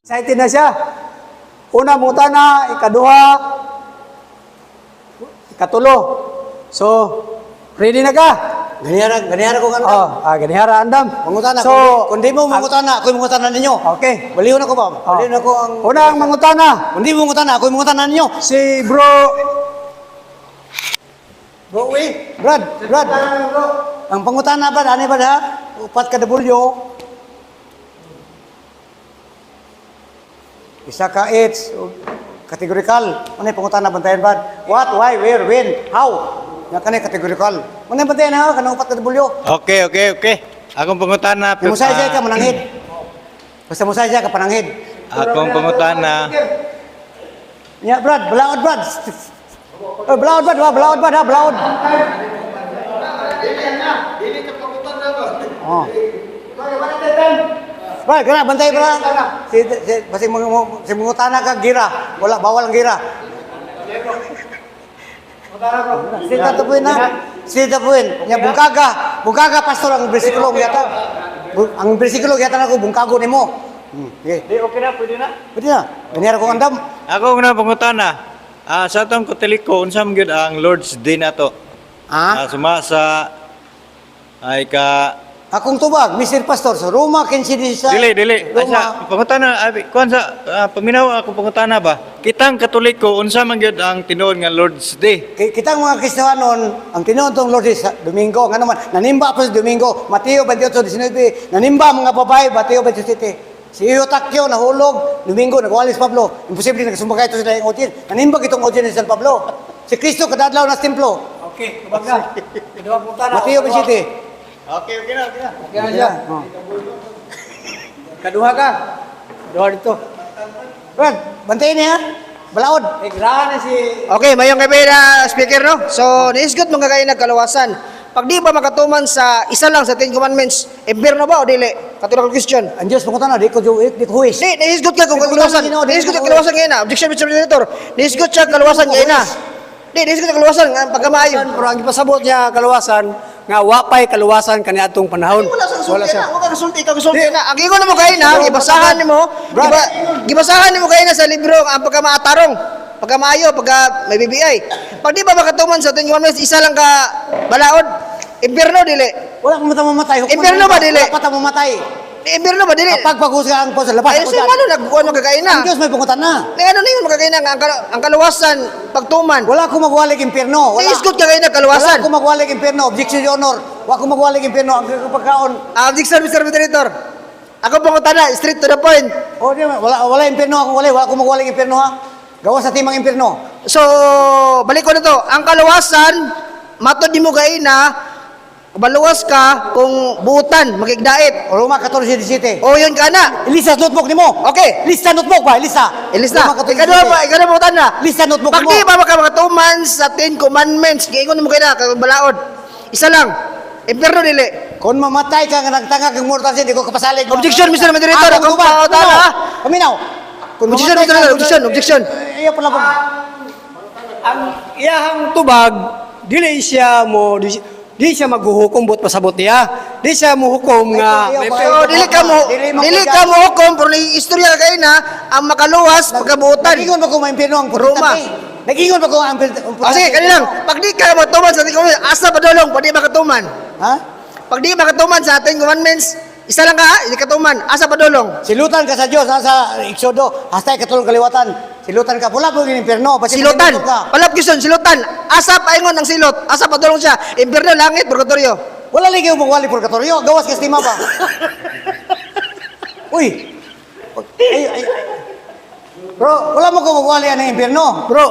Excited na siya. Una, mutana, ikaduha, ikatulo. So, ready na ka? Ganihara ko nga. Ganihara andam. Mangutana. So, Kundi mo mangutana, ako'y mangutana ninyo. okay. Baliw na ko ba? Baliw na ko ang... Una ang mangutana, Kundi mo mangutana, ako'y mangutana ninyo. si Bro. Bro, Brad. Ang pangutana ba, ano ba ha? Upat ka dabulyo. Isa ka it's categorical. Ano yung pangutana bantayan ba? What, why, where, when, how? Nga ka na categorical. Ano yung bantayan ha? Kanang upat ka dabulyo. Okay. Akong pangutana. Musay siya ka mananghid. Basta musay siya ka pananghid. Akong pangutana. Ya, Brad, belaod, Brad. Belaod, Brad, belaod, Brad, ha, belaod. Oh. Brad, kena bantay ba? Si mangutana ka gira. Wala, bawal ang gira. Sita tapuin na. Sita tapuin. Ya, bungkaga pastor ang bersikulo yata. Ang bersikulo yata na ko, bungkago ni mo. Okay. Okay na, pwede na? Pwede na. Ganyan ako andam. Ako na pangutana. Sa atong katoliko, unsam gyud ang Lord's Day nato. Sumasa ay ka Akong tubag, Mr. Pastor, sa Roma 15:16. dili. Asa pangutana kuan sa paminaw ako pangutana ba? Kitang katoliko unsa man gyud ang tinuod nga Lord's Day? Kitang mga Kristiyanon, ang tinuod tong Lord is Domingo. Nga naman, nanimba pa sa Domingo. Mateo 28:19. Nanimba mga babae, Mateo 27. Si Iyo Takyo nahulog, Domingo nagwalis Pablo. Imposible nagsumbagay ito sila yung audience. Nanimba itong audience ni San Pablo. Si Kristo kadadlaw na templo. Okay, tubag na. Ikaduha mutana. Mateo 27. Okay na. Okay na siya. Kaduha ka. Kaduha dito. Brad, bantayin niya. Balaod. Grahan na si... Okay, mayong gabi na speaker, no? So, naisgot mong kakain nagkalawasan. Pag di ba makatuman sa isa lang sa 10 commandments, impirno ba o dili? Katulad ng question. Ang Diyos pangutana, di ko huwis. Di, naisgot ka kung Di ko kalawasan. tama, di Naisgot ko ka kalawasan ngayon na. Objection, Mr. Moderator. Naisgot siya kalawasan ngayon na. Di, naisgot ka kalawasan nga pagkamaayo. Pero ang ipasabot niya kalawasan, nga wapay kalawasan kaniadtong panahon. Wala sa Wala kasulti siya. na. Huwag ka kasulti, ikaw kasulti na. Ang ingon mo kayo na, gibasahan ni mo, gibasahan ni mo kayo na sa libro ang pagkamaatarong. Pagkamaayo, pagka may BBI. Pag di ba makatuman sa 10 commandments, isa lang ka balaod. Impirno, dili. Wala kang mamatay. Impirno ba, dili? Wala pa mamatay. Impirno ba, dili? Kapag pag-usga ang po sa labas. Ay, so ano, nagkuhan magkakain na? Ang Diyos may pangutana. Ano na yun magkakain na? Ang kalawasan, pagtuman. Wala akong magwalig impirno. Wala. Naisgot ka kayo na Wala kalawasan. akong magwalig impirno. Objection, Your Honor. Wala akong magwalig impirno. Ang pagkaon. Objection, Mr. Moderator. Ako pong utana, straight to the point. O, di ba? Wala impirno akong wala. Wala akong magwalig impirno ha. Gawa sa timang impirno. So, balik ko na to. Ang kalawasan, matod di mo kayo na, baluwas ka kung buutan, magigdait. O, Roma 14:17. O yun ka na. Ilista notebook ni mo. Okay. Lista notebook ba? Lista. Ilis na. Roma 14:17. Ikaw na buutan na. Lista notebook Pag mo. di ba makatuman sa 10 commandments, giingon mo kayo na, balaod. Isa lang. Impirno dili. Kung mamatay ka, nagtanga kang mortal sin, di ko kapasalig. Objection, Mr. Moderator. Ako pa utana ha. Paminaw. Kung Objection, mamatay Mr. ka, Moderator. Objection. Iya pala po. Ang iyahang tubag, dili siya maghuhukom bot pasabot niya. Di siya muhukom nga So, dili ka mo hukom, pero ni istorya kayo na, ang makaluwas, pagkabuutan. Nagingon ba kung may impirno ang Roma. Nagingon ba kung ang Sige, kanilang, pag di ka matuman sa 10 commandments, asa pa dolong, pag di makatuman. Ha? Pag di makatuman sa 10 commandments, isa lang ka, hindi katuman, asa pa dolong. Silutan ka sa Diyos, sa Exodo, hasta katulong kaliwatan. Silutan ka, pula po yung impirno. Basta Silutan, nagingon ka. palapkison, silutan, asa pa ingon ang silot, asa pa dolong siya, impirno, langit, purgatorio. Wala lagi yung magwali purgatorio, gawas ka estima ba? Uy! Ay. Bro, wala mo kung magwali ang impirno. Bro,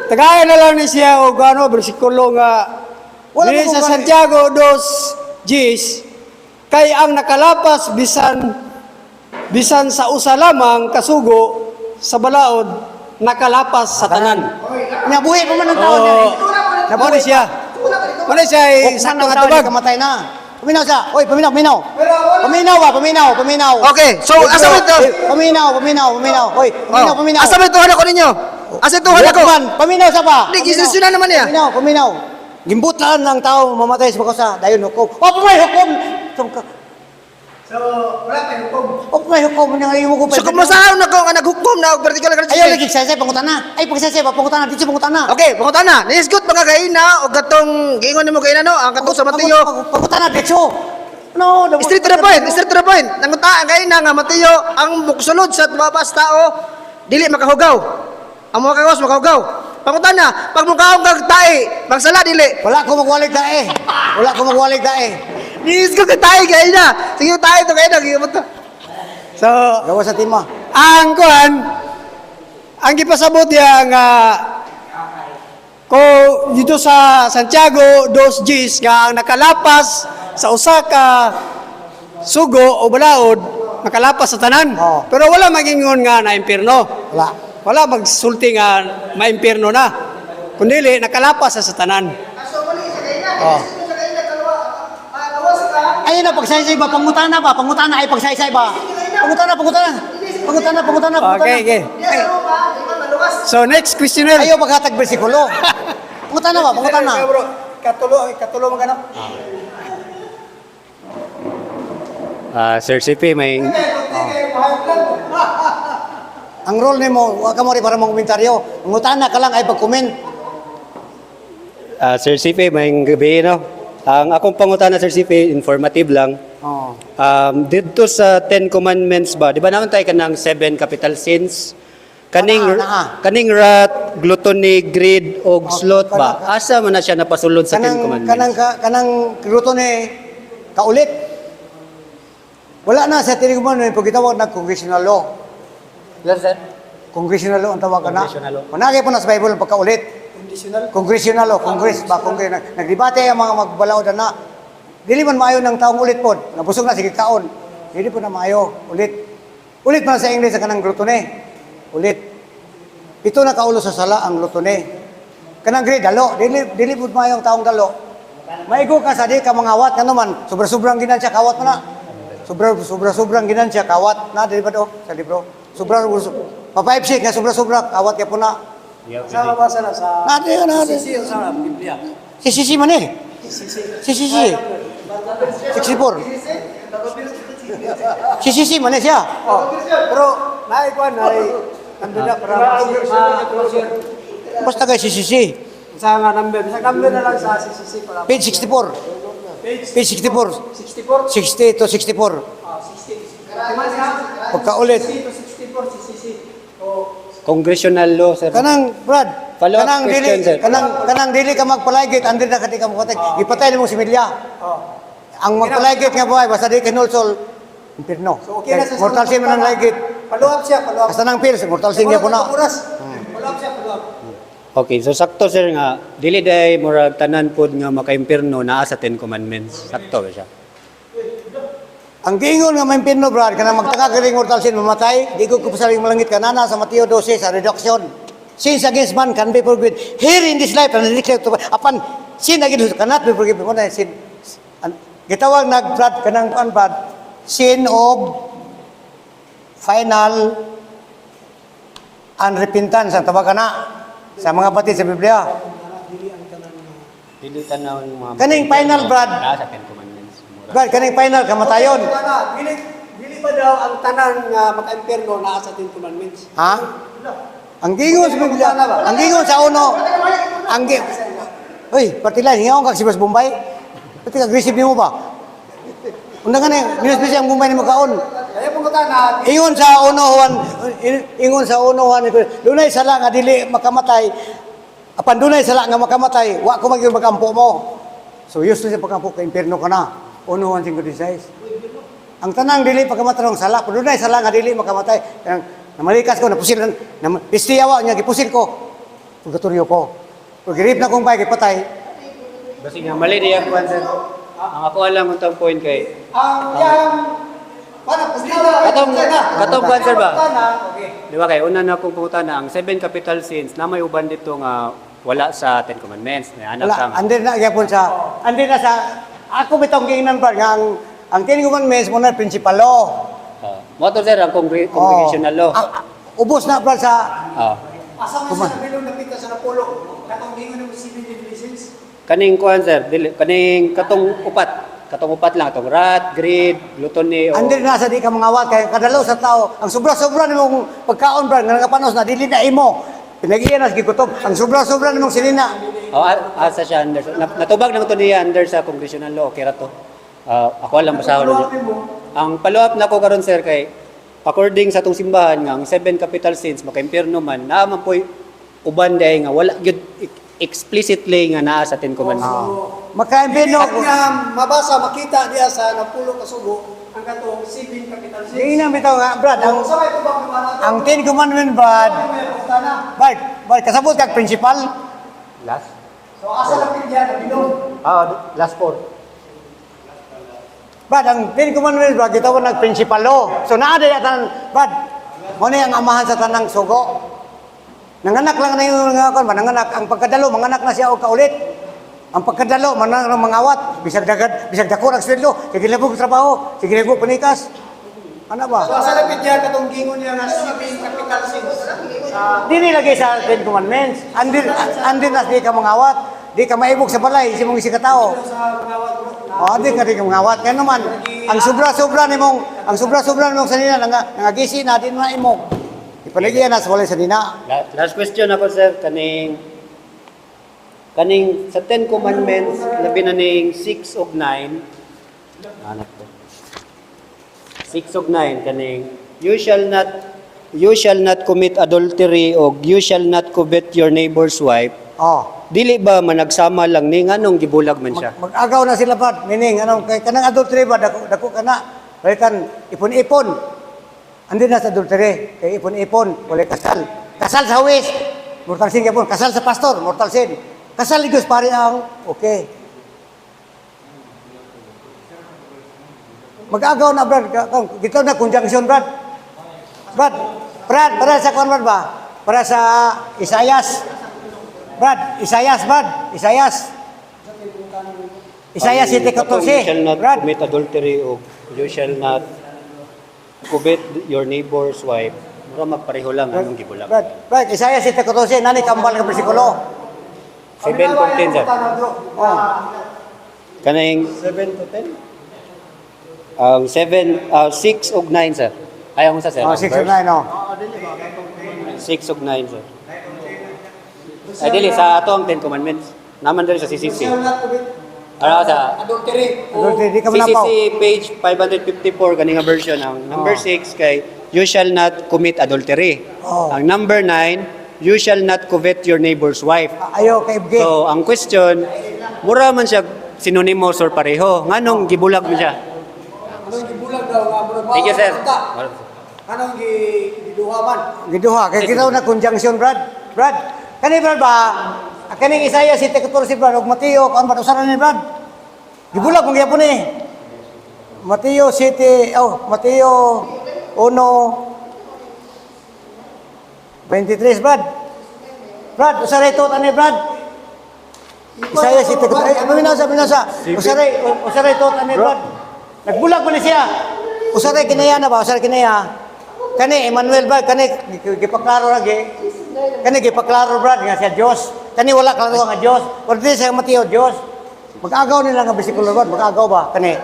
tagayan na lang ni siya o ano, bersikulo nga Wala dili mo sa kung Santiago 2:10 kay ang nakalapas bisan sa usa lamang kasugo sa balaod nakalapas sa tanan. Nabuhi pa man ang tao Oo. niya. Nabuhi siya. Muna siya ay Sakto sakto nga nga tubag. tubag. Kamatay na. Paminaw siya. Oy, paminaw. Paminaw. Okay, so asa ba ito? Paminaw. Oy, paminaw. Asa ba ito hanap ko ninyo? Asa ito hanap ko? Paminaw sa ba? Hindi, gisisyonan naman niya. Paminaw. Gimbutan ng tao mamatay sa pagkasa. Dayon hukom. Oh, pumay hukom. So, wala pa hukom. O kay hukom niya imo ko So kumusta na ko nga naghukom na og vertical Ayaw garden? lagi saysay pangutana. Ay pagsaysay ba pangutana dito pangutana. Okay, pangutan na. Let's good mga kaina o gatong giingon nimo kaina no, ang katong sa Mateo. Pangutana dito. No, Straight to the point, straight to the point. Nanguta ang kaina nga Mateo ang muksulod sa mabas tao dili makahugaw. Ang mga kagos makahugaw. Pangutan na, pag mukaong kag tae, magsala dili. Wala ko magwalig dae. Wala ko magwalig dae. Let's go kag tae kaina. Sige tae to kaina gibot. So, Gawa sa tima. ang kuan, ang gipasabot niya nga ko dito sa Santiago dos Gs nga ang nakalapas sa usa ka sugo o balaod nakalapas sa tanan. Oo. Pero wala magingon nga na impierno. Wala. Wala magsulti nga maimpierno na. Kundi nakalapas sa tanan. Oh. Ayun na pagsaysay ba pangutana ba? Pangutana ay pagsaysay ba? Pangutana. Okay. So next questioner. Ayaw maghatag bersikulo. Pangutana ba? Pangutana. Katulo mo ganap. Sir CP, may Ang role nimo, wa ka mo rin para mong komentaryo. Pangutana ka lang ay pag-comment. Sir CP, may gabi, no? Ang akong pangutana, Sir CP, informative lang. Oh. Dito sa 10 Commandments ba, di ba naman tayo kanang 7 capital sins? Kaning rat, gluttony, greed, o sloth ba? Asa man na siya napasulod sa 10 Commandments? Kanang gruto ni kaulit. Wala na sa tinig mo pag gitawag na congressional law. Yes, sir. Congressional law ang tawag ka na. Congressional law. Managay po na sa Bible ang pagkaulit. Congressional law, Congress ba? Nagdebate ang mga magbalaod na. Dili man maayo ng taong ulit po. Nabusog na, sige kaon. Dili po na maayo. Ulit. Ulit man sa English ang kanang glutone. Ulit. Ito na kaulo sa sala ang glutone. Kanang grade, dalo. Dili po maayo ang taong dalo. Maigo ka sa di ka mangawat. Ano man, sobra-sobrang ginansya, kawat mo na. Sobra-sobrang ginansya, kawat na. Dili ba do? Sa libro. Papaipsik nga sobra-sobra, kawat kaya po na. Sa mabasa na sa Natin. sa Biblia. Si Sisi man eh. Si Sisi. 64. Si Sisi man eh siya. Oh, pero naikuan ay nandun na para ma-closure. Basta kay si Sisi. Sa nga number, sa number na lang sa CCC para. Page 64. Page 64. 64. 60 to 64. 60. Pagkaulit. 60 to 64 CCC. O Congressional law, sir. Kanang Brad, Follow-up kanang question, dili sir. kanang dili ka magpalaygit andin na kati ka magpatay. Ipatay mo si Milya. Ang magpalaygit nga buhay basta di kinulsol impierno. So okay na sa Mortal sin man ang laygit. Follow up siya, follow up. Basta nang pills mortal sin nga po na. Follow up siya, follow up. Okay, so sakto, sir, nga, dili day murag tanan pod nga makaimpirno naa sa 10 Commandments. Sakto ba siya? Ang giingon nga may impierno Brad kanang magtaka ka ring mortal sin mamatay, di ko kupasaling malangit kanana sa Mateo 12 sa reduction. Sins against man can be forgiven here in this life and declare to upon sin against cannot be forgiven. Ano sin? Gitawag nag Brad kanang Brad sin of final unrepentance ang tawag kana sa mga batid sa Biblia. Dili tanaw yung mga Kaning final Brad, naa sa 10 Commandments. Brad kaning final kamatayon. Dili ba daw ang tanan nga maka-impierno naa sa 10 commandments? Ha? Ang gingon sa Biblia, ang gingon sa uno, Uy, partilan, hingaon kag sibas Bombay. Pati aggressive nimo ba? Unda nga ni, minus ang Bombay nimo kaon. Kaya pong tanan, Ingon sa unohan, dunay sala nga dili makamatay. Apan dunay sala nga makamatay, wa ko magyud magampo mo. So useless sa pagkampo kay impierno ka na. Unohan 5:16. Ang tanang dili pagkamatarong sala, pero dunay sala nga dili makamatay. Kaya namalikas ko, napusil, pistiyawa niya, gipusil ko. Purgatorio ko. Pag girip na kong bay, patay. Basi nga mali diya ko, sir. Ang ako alam untang point kay katong kwan, sir ba? Okay. Di ba kay una na akong pangutana ang 7 capital sins na may uban dito nga wala sa 10 Commandments. Anak Wala, sa andin na gyapon sa ako bitong giingnan pa nga ang 10 commandments mo na principal law. Mo to, sir, ang congregational law. Ubos na pa sa Asa man sa bilong napita sa Napolo, katong gingon ng civil license. Kaning kuan, sir, dili kaning katong upat katong upat lang, katong rat, greed, gluttony, o... Andin na sa di ka mangawat kay kadalo sa tao. Ang sobra-sobra nimong pagkaon brad nga nagapanos na dili na imo. Pinagiyan na gikutob. Ang sobra-sobra nimong sinina. O, asa siya under... Natubag naman to niya under sa congressional law, okay ra to. Ako lang basahon niya. Ang follow-up na ko karon sir kay according sa atong simbahan nga ang 7 capital sins maka-impierno man naa man po'y uban day nga wala gyud explicitly nga naa sa Ten Commandments. Maka-impierno. At nga mabasa, makita diya sa napulo kasugo, ang katong 7 capital sins. Di na bitaw nga brad ang Sa may tubang naman ang Ten Commandments brad. Brad kasabot kag principal. Last? So asa lang diya na bilog. Last 4. Brad, ang Ten Commandments, brad, gitawag ng principal law. So, naada yata, brad, mo na yung amahan sa tanang sugo. Nanganak lang na yung mga kon, nanganak. Ang pagkadalo, manganak na siya o kaulit. Ang pagkadalo, manang mangawat, bisag dagad, bisag dako ng sweldo, sige labog trabaho, sige labog panikas. Ano ba? So asa lang diya katong gingon niya nga 7 capital sins. Di nilagay sa Ten Commandments. Andin na di ka mangawat. Di ka maibog sa balay, si mong isi katao. Di ka mangawat. Kaya naman, ang sobra-sobra nimong sanina, nangagisi na, di na imo. Ipanagiyan na sa walay sanina. Last question ako sir kaning sa Ten Commandments labi na ning 6 ug 9. Anak ko. 6 ug 9 kaning you shall not commit adultery o you shall not covet your neighbor's wife. Dili ba managsama lang ni nganong gibulag man siya? Mag-agaw na sila pa, meaning, kay kanang adultery ba, dako ka na, balikan, ipon-ipon. Andin na sa adultery, kay ipon-ipon, wala kasal. Kasal sa huwis, mortal sin kapon. Kasal sa pastor, mortal sin. Kasal ligos pare ang, okay. Mag-agaw na, Brad. Gitaw na conjunction, Brad. Brad, para sa kwan, Brad ba? Para sa Isayas. Brad, Isayas. Isayas 7:14. You shall not Brad, commit adultery o you shall not covet your neighbor's wife. Mura magpareho lang anong gibulag. Brad, Isayas 7:14. Nani kambal ng bersikulo? 7:14 sir. Oh. Kanang 7 to 10. ang 6 ug 9 sir. Ayaw mo sa sir. Oh, 6 or 9, oh. 6 ug 9 sir. Ay dili sa ato ang Ten Commandments. Naman diri sa CCC. Ara sa Adultery. Adultery, di ka manapaw. CCC page 554 kaning nga version ang number 6 kay you shall not commit adultery. Oh. Ang number 9 you shall not covet your neighbor's wife. Ayo kay Ibge. So ang question mura man siya synonymous or pareho nganong gibulag man siya? Anong gibulag daw nga bro? Thank you sir. Anong giduha man? Giduha kay kita na conjunction, Brad. Kani Brad ba? Kaning Isaiah 7:14 Brad ug Mateo kan ba usaran ni Brad? Gibulag kung gyapon ni. Mateo 1:23 Brad. Brad, usaray to tani Brad. Isaiah 7:14. Minasa. Usaray to tani Brad. Nagbulag pa ni siya. Usaray kinaya na ba? Usaray kinaya. Kani Emmanuel Brad, kani gipaklaro lagi. Kani gipaklaro Brad nga siya Dios. Kani wala klaro nga Dios. Pero di sa Mateo Dios. Mag-agaw nila nga bersikulo Brad, mag-agaw ba kani?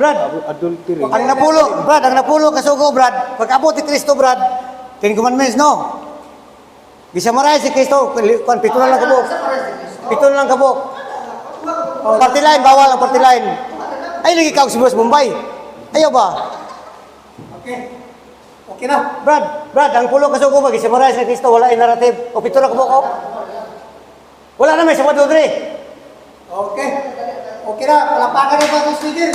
Brad, Adultery. ang napulo kasugo Brad, pag-abot ni Kristo Brad, Ten Commandments no. Gisamaray si Kristo, pito na lang kabuk. Party line, bawal ang party line. Ay, lagi ka si Boss Mumbai. Ayaw ba? Okay na. Brad, ang pulo kasugo ba, gisamaray si Kristo, wala yung narrative. O pito na kabuk, o. Wala na may sabado dre. Okay. Okay na. Palapakan na ba ito, speaker?